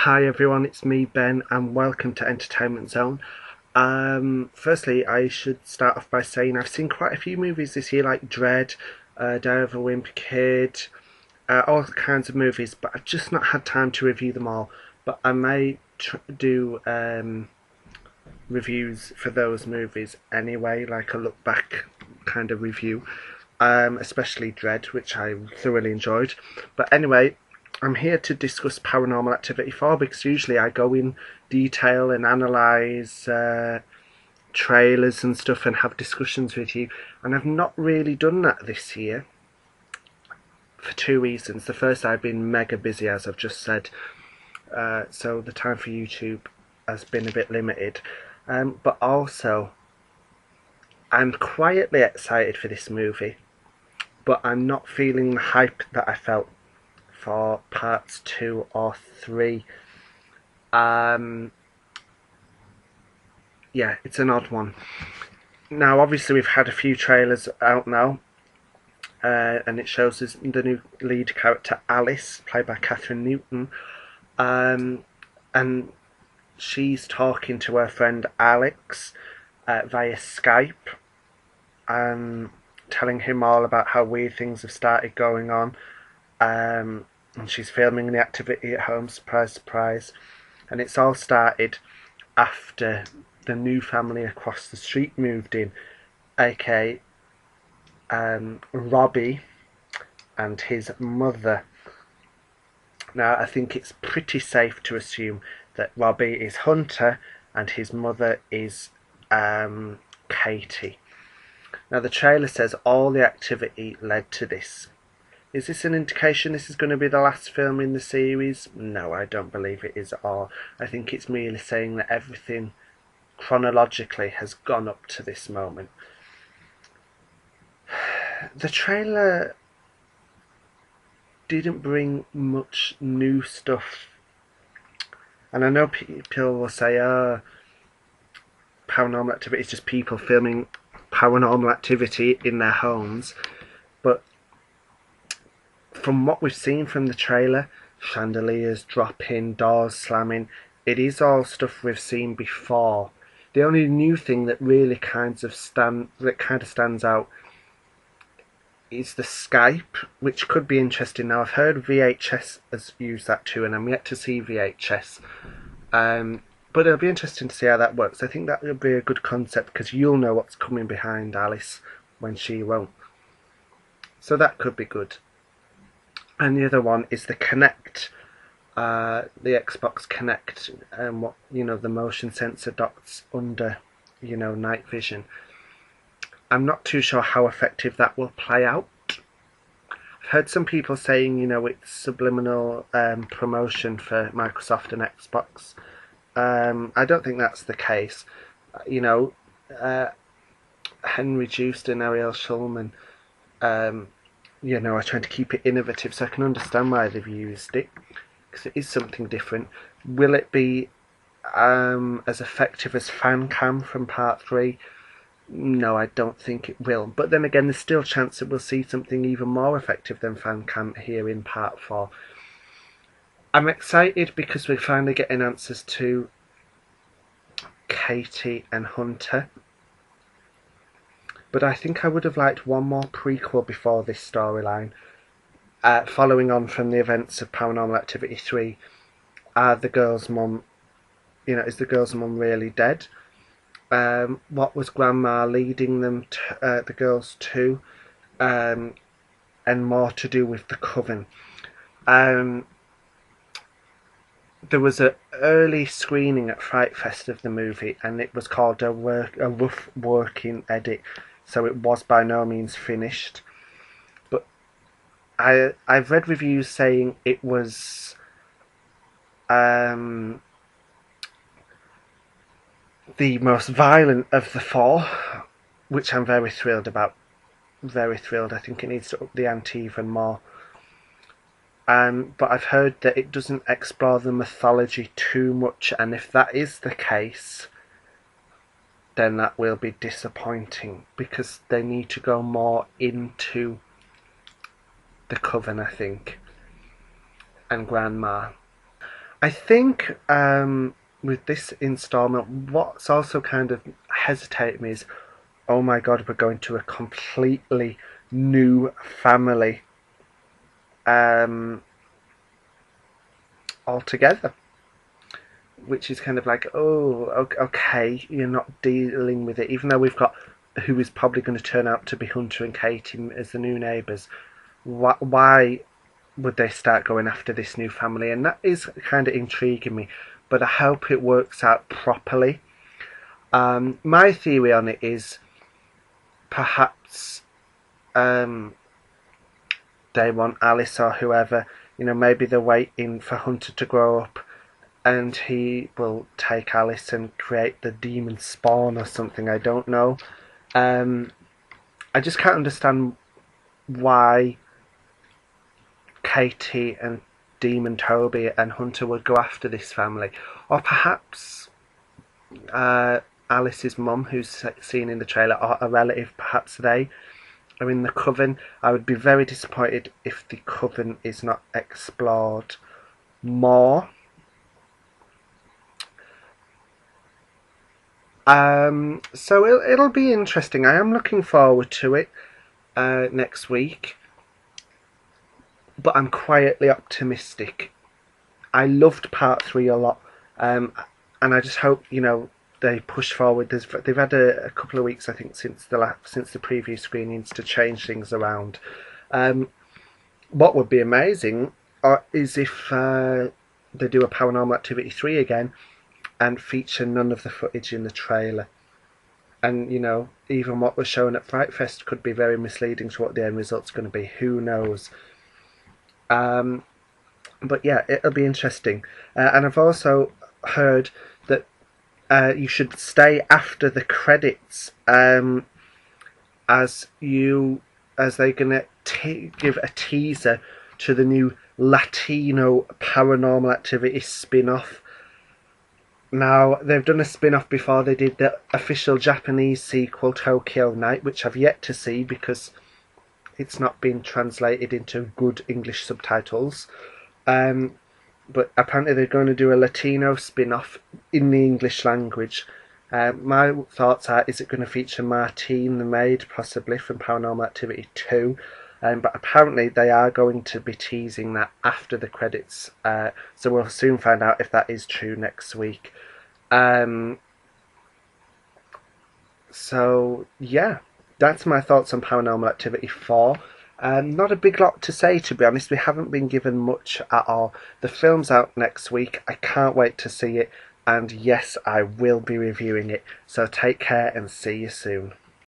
Hi everyone, it's me Ben and welcome to Entertainment Zone. Firstly, I should start off by saying I've seen quite a few movies this year, like Dread, Diary of a Wimpy Kid, all kinds of movies, but I've just not had time to review them all. But I may do reviews for those movies anyway, like a look back kind of review, especially Dread, which I thoroughly enjoyed. But anyway, I'm here to discuss Paranormal Activity 4 because usually I go in detail and analyse trailers and stuff and have discussions with you, and I've not really done that this year for two reasons. The first, I've been mega busy, as I've just said, so the time for YouTube has been a bit limited, but also I'm quietly excited for this movie, but I'm not feeling the hype that I felt for parts 2 or 3. Yeah, it's an odd one. Now, obviously, we've had a few trailers out now, and it shows us the new lead character, Alice, played by Catherine Newton, and she's talking to her friend Alex via Skype, telling him all about how weird things have started going on. And she's filming the activity at home, surprise, surprise. And it's all started after the new family across the street moved in, aka Robbie and his mother. Now, I think it's pretty safe to assume that Robbie is Hunter and his mother is Katie. Now, the trailer says all the activity led to this. Is this an indication this is going to be the last film in the series? No, I don't believe it is at all. I think it's merely saying that everything chronologically has gone up to this moment. The trailer didn't bring much new stuff. And I know people will say, oh, Paranormal Activity is just people filming paranormal activity in their homes. But from what we've seen from the trailer, chandeliers dropping, doors slamming, it is all stuff we've seen before. The only new thing that really kind of stands out is the Skype, which could be interesting. Now, I've heard VHS has used that too, and I'm yet to see VHS. But it'll be interesting to see how that works. I think that will be a good concept because you'll know what's coming behind Alice when she won't. So that could be good. And the other one is the Kinect, the Xbox Kinect, and what the motion sensor dots under night vision. I'm not too sure how effective that will play out. I've heard some people saying it's subliminal promotion for Microsoft and Xbox. I don't think that's the case. Henry Joost and Ariel Schulman are trying to keep it innovative, so I can understand why they've used it, because it is something different. Will it be as effective as FanCam from Part 3? No, I don't think it will. But then again, there's still a chance that we'll see something even more effective than FanCam here in Part 4. I'm excited because we're finally getting answers to Katie and Hunter. But I think I would have liked one more prequel before this storyline. Following on from the events of Paranormal Activity 3, is the girl's mum really dead? What was Grandma leading them to, the girls to? And more to do with the coven. There was an early screening at Fright Fest of the movie, and it was called a rough working edit, so it was by no means finished. But I've read reviews saying it was the most violent of the 4, which I'm very thrilled about. Very thrilled. I think it needs to up the ante even more. But I've heard that it doesn't explore the mythology too much, and if that is the case, then that will be disappointing, because they need to go more into the coven, I think, and Grandma. I think with this installment, what's also kind of hesitated me is, oh my god, we're going to a completely new family altogether. Which is kind of like, oh, okay, you're not dealing with it, even though we've got who is probably going to turn out to be Hunter and Katie as the new neighbours. Why would they start going after this new family? And that is kind of intriguing me, but I hope it works out properly. My theory on it is perhaps they want Alice or whoever, maybe they're waiting for Hunter to grow up and he will take Alice and create the demon spawn or something, I don't know. I just can't understand why Katie and Demon Toby and Hunter would go after this family. Or perhaps Alice's mum, who's seen in the trailer, or a relative, perhaps they are in the coven. I would be very disappointed if the coven is not explored more. So it'll be interesting. I am looking forward to it next week, but I'm quietly optimistic. I loved part 3 a lot, and I just hope they push forward. They've had a couple of weeks, I think, since the previous screenings to change things around. What would be amazing is if they do a Paranormal Activity 3 again and feature none of the footage in the trailer. And, even what was shown at Fright Fest could be very misleading to what the end result's going to be. Who knows? But yeah, it'll be interesting. And I've also heard that you should stay after the credits as they're going to give a teaser to the new Latino Paranormal Activity spin-off. Now, they've done a spin-off before. They did the official Japanese sequel, Tokyo Night, which I've yet to see because it's not been translated into good English subtitles. But apparently they're going to do a Latino spin-off in the English language. My thoughts are, is it going to feature Martine the maid, possibly, from Paranormal Activity 2? But apparently they are going to be teasing that after the credits. So we'll soon find out if that is true next week. So, yeah, that's my thoughts on Paranormal Activity 4. Not a big lot to say, to be honest. We haven't been given much at all. The film's out next week. I can't wait to see it. And yes, I will be reviewing it. So take care and see you soon.